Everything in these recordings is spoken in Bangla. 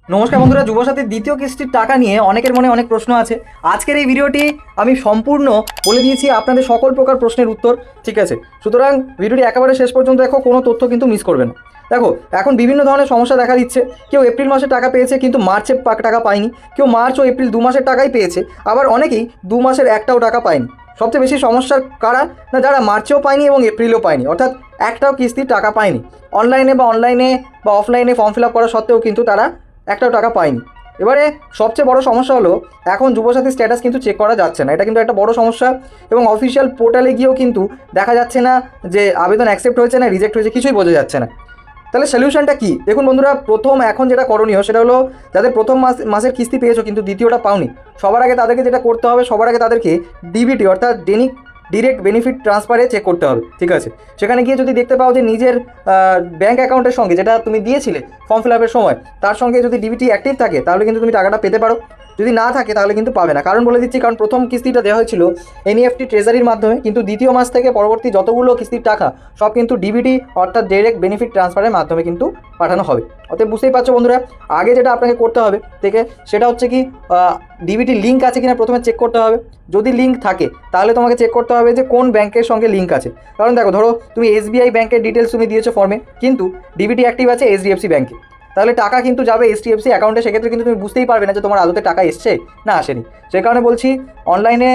নমস্কার বন্ধুরা, যুবসাথীর দ্বিতীয় কিস্তির টাকা নিয়ে অনেকের মনে অনেক প্রশ্ন আছে। আজকের এই ভিডিওটি আমি সম্পূর্ণ বলে দিয়েছি আপনাদের সকল প্রকার প্রশ্নের উত্তর। ঠিক আছে, সুতরাং ভিডিওটি একেবারে শেষ পর্যন্ত দেখো, কোনো তথ্য কিন্তু মিস করবে না। দেখো, এখন বিভিন্ন ধরনের সমস্যা দেখা দিচ্ছে। কেউ এপ্রিল মাসে টাকা পেয়েছে কিন্তু মার্চে টাকা পায়নি, কেউ মার্চ ও এপ্রিল 2 মাসের টাকাই পেয়েছে, আবার অনেকেই 2 মাসের একটাও টাকা পায়নি। সবচেয়ে বেশি সমস্যার কারা না, যারা মার্চেও পায়নি এবং এপ্রিলেও পায়নি, অর্থাৎ একটাও কিস্তির টাকা পায়নি। অনলাইনে বা অফলাইনে ফর্ম ফিল আপ করা সত্ত্বেও কিন্তু তারা একটাও টাকা পায়নি। এবারে সবচেয়ে বড় সমস্যা হলো, এখন যুবসাথী স্ট্যাটাস কিন্তু চেক করা যাচ্ছে না। এটা কিন্তু একটা বড় সমস্যা, এবং অফিসিয়াল পোর্টালে গিয়েও কিন্তু দেখা যাচ্ছে না যে আবেদন অ্যাকসেপ্ট হয়েছে না রিজেক্ট হয়েছে, কিছুই বোঝা যাচ্ছে না। তাহলে সলিউশনটা কি? দেখুন বন্ধুরা, প্রথম এখন যেটা করণীয় সেটা হলো, যাদের প্রথম মাসের কিস্তি পেয়েছো কিন্তু দ্বিতীয়টা পাওনি, সবার আগে তাদেরকে যেটা করতে হবে, সবার আগে তাদেরকে ডিবিটি অর্থাৎ ডিরেক্ট বেনিফিট ট্রান্সফারে চেক করতে হবে। ঠিক আছে, সেখানে গিয়ে যদি দেখতে পাও যে নিজের ব্যাঙ্ক অ্যাকাউন্টের সঙ্গে, যেটা তুমি দিয়েছিলে ফর্ম ফিল আপের সময়, তার সঙ্গে যদি ডিবিটি অ্যাক্টিভ থাকে তাহলে কিন্তু তুমি টাকাটা পেতে পারো। যদি না থাকে তাহলে কিন্তু পাবে না। কারণ বলে দিচ্ছি, কারণ প্রথম কিস্তিটা দেওয়া হয়েছিল এনইএফটি ট্রেজারির মাধ্যমে, কিন্তু দ্বিতীয় মাস থেকে পরবর্তী যতগুলো কিস্তির টাকা সব কিন্তু ডিবিটি অর্থাৎ ডাইরেক্ট বেনিফিট ট্রান্সফারের মাধ্যমে কিন্তু পাঠানো হবে। অতএব বুঝতেই পারছো বন্ধুরা, আগে যেটা আপনাকে করতে হবে থেকে সেটা হচ্ছে কি, ডিবিটি লিঙ্ক আছে কিনা প্রথমে চেক করতে হবে। যদি লিঙ্ক থাকে তাহলে তোমাকে চেক করতে হবে যে কোন ব্যাংকের সঙ্গে লিঙ্ক আছে। কারণ দেখো, ধরো তুমি এসবিআই ব্যাংকের ডিটেলস তুমি দিয়েছো ফর্মে, কিন্তু ডিবিটি অ্যাক্টিভ আছে এইচডিএফসি ব্যাংকে, তাহলে টাকা কিন্তু যাবে এইচডিএফসি অ্যাকাউন্টে। সেক্ষেত্রে কিন্তু তুমি বুঝতেই পারবে না যে তোমার আদতে টাকা এসছে না আসেনি। সেই কারণে বলছি, অনলাইনে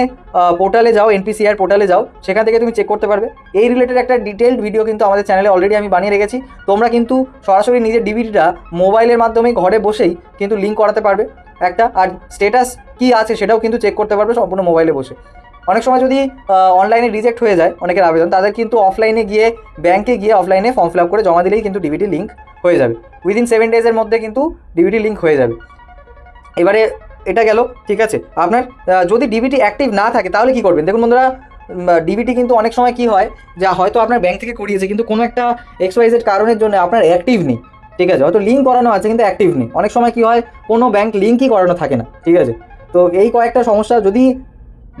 পোর্টালে যাও, এনপিসিআর পোর্টালে যাও, সেখান থেকে তুমি চেক করতে পারবে। এই রিলেটেড একটা ডিটেলড ভিডিও কিন্তু আমাদের চ্যানেলে অলরেডি আমি বানিয়ে রেখেছি। তোমরা কিন্তু সরাসরি নিজের ডিবিটিটা মোবাইলের মাধ্যমে ঘরে বসেই কিন্তু লিঙ্ক করাতে পারবে একটা, আর স্ট্যাটাস কী আছে সেটাও কিন্তু চেক করতে পারবে সম্পূর্ণ মোবাইলে বসে। অনেক সময় যদি অনলাইনে রিজেক্ট হয়ে যায় অনেকের আবেদন, তাদের কিন্তু অফলাইনে গিয়ে ব্যাংকে গিয়ে অফলাইনে ফর্ম ফিল আপ করে জমা দিলেই কিন্তু ডিবিটি লিঙ্ক হয়ে যাবে। উইদিন 7 ডেজের মধ্যে কিন্তু ডিবিটি লিঙ্ক হয়ে যাবে। এবারে এটা গেল। ঠিক আছে, আপনার যদি ডিবিটি অ্যাক্টিভ না থাকে তাহলে কি করবেন? দেখুন বন্ধুরা, ডিবিটি কিন্তু অনেক সময় কি হয়, যা হয়তো আপনার ব্যাংক থেকে করিয়েছে কিন্তু কোনো একটা XYZ কারণের জন্য আপনার অ্যাক্টিভ নেই। ঠিক আছে, হয়তো লিঙ্ক করানো আছে কিন্তু অ্যাক্টিভ নেই। অনেক সময় কি হয়, কোনো ব্যাংক লিঙ্কই করানো থাকে না। ঠিক আছে, তো এই কয়েকটা সমস্যা যদি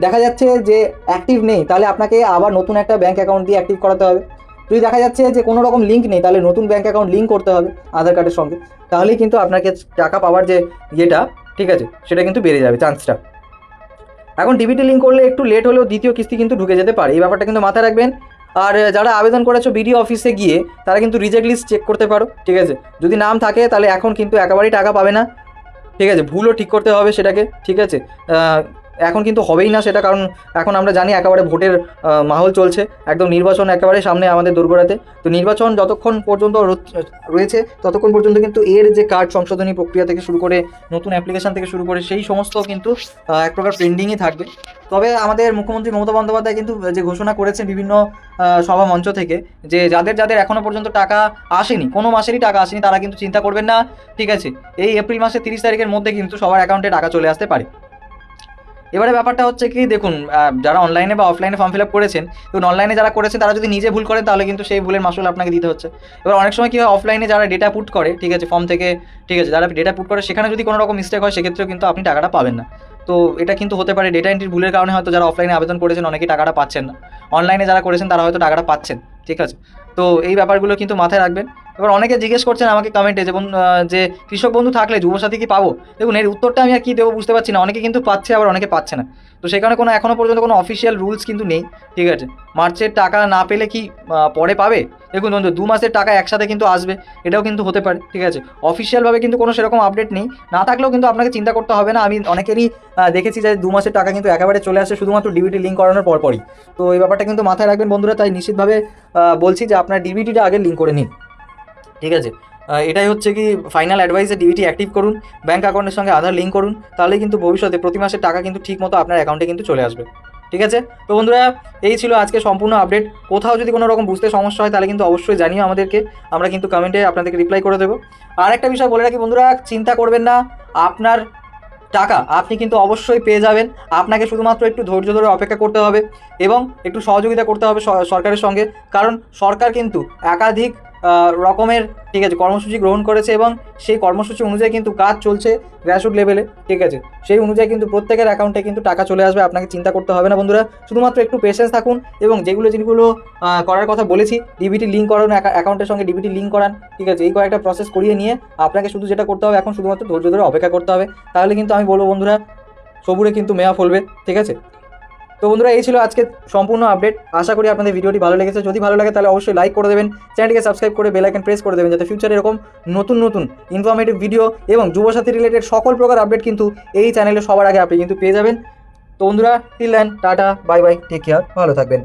দেখা যাচ্ছে যে অ্যাক্টিভ নেই, তাহলে আপনাকে আবার নতুন একটা ব্যাঙ্ক অ্যাকাউন্ট দিয়ে অ্যাক্টিভ করাতে হবে। যদি দেখা যাচ্ছে যে কোনো রকম লিঙ্ক নেই, তাহলে নতুন ব্যাঙ্ক অ্যাকাউন্ট লিঙ্ক করতে হবে আধার কার্ডের সঙ্গে, তাহলেই কিন্তু আপনাকে টাকা পাওয়ার যে ইয়েটা, ঠিক আছে, সেটা কিন্তু বেড়ে যাবে চান্সটা। এখন ডিবিটি লিঙ্ক করলে একটু লেট হলেও দ্বিতীয় কিস্তি কিন্তু ঢুকে যেতে পারে, এই ব্যাপারটা কিন্তু মাথায় রাখবেন। আর যারা আবেদন করেছো বিডিও অফিসে গিয়ে, তারা কিন্তু রিজেক্ট লিস্ট চেক করতে পারো। ঠিক আছে, যদি নাম থাকে তাহলে এখন কিন্তু একেবারেই টাকা পাবে না। ঠিক আছে, ভুলও ঠিক করতে হবে সেটাকে। ঠিক আছে, এখন কিন্তু হবেই না সেটা, কারণ এখন আমরা জানি একেবারে ভোটের মাহল চলছে, একদম নির্বাচন একেবারে সামনে আমাদের দোরগোড়াতে। তো নির্বাচন যতক্ষণ পর্যন্ত রয়েছে ততক্ষণ পর্যন্ত কিন্তু এর যে কার্ড সংশোধনী প্রক্রিয়া থেকে শুরু করে নতুন অ্যাপ্লিকেশান থেকে শুরু করে সেই সমস্ত কিন্তু এক প্রকার পেন্ডিংই থাকবে। তবে আমাদের মুখ্যমন্ত্রী মমতা বন্দ্যোপাধ্যায় কিন্তু যে ঘোষণা করেছেন বিভিন্ন সভা মঞ্চ থেকে, যে যাদের এখনও পর্যন্ত টাকা আসেনি, কোনো মাসেরই টাকা আসেনি, তারা কিন্তু চিন্তা করবেন না। ঠিক আছে, এই এপ্রিল মাসের 30 তারিখের মধ্যে কিন্তু সবার অ্যাকাউন্টে টাকা চলে আসতে পারে। এবারে ব্যাপারটা হচ্ছে কি, দেখুন, যারা অনলাইনে বা অফলাইনে ফর্ম ফিল আপ করেছেন, এবং অনলাইনে যারা করেছেন তারা যদি নিজে ভুল করেন তাহলে কিন্তু সেই ভুলের মাসুল আপনাকে দিতে হচ্ছে। এবার অনেক সময় কী হয়, অফলাইনে যারা ডেটা পুট করে, ঠিক আছে, ফর্ম থেকে, ঠিক আছে, যারা ডেটা পুট করে সেখানে যদি কোনো রকম মিস্টেক হয় সেক্ষেত্রেও কিন্তু আপনি টাকাটা পাবেন না। তো এটা কিন্তু হতে পারে ডেটা এন্ট্রির ভুলের কারণে, হয়তো যারা অফলাইনে আবেদন করেছেন অনেকেই টাকাটা পাচ্ছেন না, অনলাইনে যারা করেছেন তারা হয়তো টাকাটা পাচ্ছেন। ঠিক আছে, তো এই ব্যাপারগুলো কিন্তু মাথায় রাখবেন। এবার অনেকে জিজ্ঞেস করছেন আমাকে কমেন্টে, যে কৃষক বন্ধু থাকলে যুবসাথী কি পাবো? দেখুন, এর উত্তরটা আমি আর কী দেবো বুঝতে পারছি না। অনেকে কিন্তু পাচ্ছে, আবার অনেকে পাচ্ছে না। তো সেই কারণে এখনও পর্যন্ত কোনো অফিসিয়াল রুলস কিন্তু নেই। ঠিক আছে, মার্চের টাকা না পেলে কি পরে পাবে? দেখুন বন্ধু, 2 মাসের টাকা একসাথে কিন্তু আসবে, এটাও কিন্তু হতে পারে। ঠিক আছে, অফিসিয়ালভাবে কিন্তু কোনো সেরকম আপডেট নেই। না থাকলেও কিন্তু আপনাকে চিন্তা করতে হবে না। আমি অনেকেরই দেখেছি যে 2 মাসের টাকা কিন্তু একেবারে চলে আসে শুধুমাত্র ডিবিটি লিঙ্ক করানোর পরপরই। তো এই ব্যাপারটা কিন্তু মাথায় রাখবেন বন্ধুরা। তাই নিশ্চিতভাবে বলছি যে আপনার ডিবিটিটা আগে লিঙ্ক করে নিন। ঠিক আছে, এটাই হচ্ছে কি ফাইনাল অ্যাডভাইস, ডিবিটি অ্যাক্টিভ করুন, ব্যাঙ্ক অ্যাকাউন্টের সঙ্গে আধার লিঙ্ক করুন, তাহলে কিন্তু ভবিষ্যতে প্রতি মাসের টাকা কিন্তু ঠিক মতো আপনার অ্যাকাউন্টে কিন্তু চলে আসবে। ঠিক আছে, তো বন্ধুরা, এই ছিল আজকে সম্পূর্ণ আপডেট। কোথাও যদি কোনো রকম বুঝতে সমস্যা হয় তাহলে কিন্তু অবশ্যই জানিও আমাদেরকে, আমরা কিন্তু কমেন্টে আপনাদেরকে রিপ্লাই করে দেবো। আর একটা বিষয় বলে রাখি বন্ধুরা, চিন্তা করবেন না, আপনার টাকা আপনি কিন্তু অবশ্যই পেয়ে যাবেন। আপনাকে শুধুমাত্র একটু ধৈর্য ধরে অপেক্ষা করতে হবে এবং একটু সহযোগিতা করতে হবে সরকারের সঙ্গে, কারণ সরকার কিন্তু একাধিক রকমের ঠিক আছে কর্মসূচি গ্রহণ করেছে এবং সেই কর্মসূচি অনুযায়ী কিন্তু কাজ চলছে গ্রাসরুট লেভেলে, ঠিক আছে। সেই অনুযায়ী কিন্তু প্রত্যেকের অ্যাকাউন্টে কিন্তু টাকা চলে আসবে, আপনাকে চিন্তা করতে হবে না বন্ধুরা। শুধুমাত্র একটু পেশেন্স থাকুন এবং যেগুলো করার কথা বলেছি, ডিবিটি লিঙ্ক করানো, অ্যাকাউন্টের সঙ্গে ডিবিটি লিঙ্ক করান, ঠিক আছে। এই কয়েকটা প্রসেস করিয়ে নিয়ে আপনাকে শুধু যেটা করতে হবে এখন শুধুমাত্র ধৈর্য ধরে অপেক্ষা করতে হবে, তাহলে কিন্তু আমি বলবো বন্ধুরা সবুরে কিন্তু মেয়া ফলবে, ঠিক আছে। তো বন্ধুরা এই ছিল আজকে সম্পূর্ণ আপডেট। আশা করি আপনাদের ভিডিওটি ভালো লেগেছে। যদি ভালো লাগে তাহলে অবশ্যই লাইক করে দেবেন, চ্যানেলটিকে সাবস্ক্রাইব করে বেল আইকন প্রেস করে দেবেন, যাতে ফিউচারে এরকম নতুন নতুন ইনফরমেটিভ ভিডিও এবং যুবসাথী রিলেটেড সকল প্রকার আপডেট কিন্তু এই চ্যানেলে সবার আগে আপনি কিন্তু পেয়ে যাবেন। তো বন্ধুরা till then tata bye bye, take care, ভালো থাকবেন।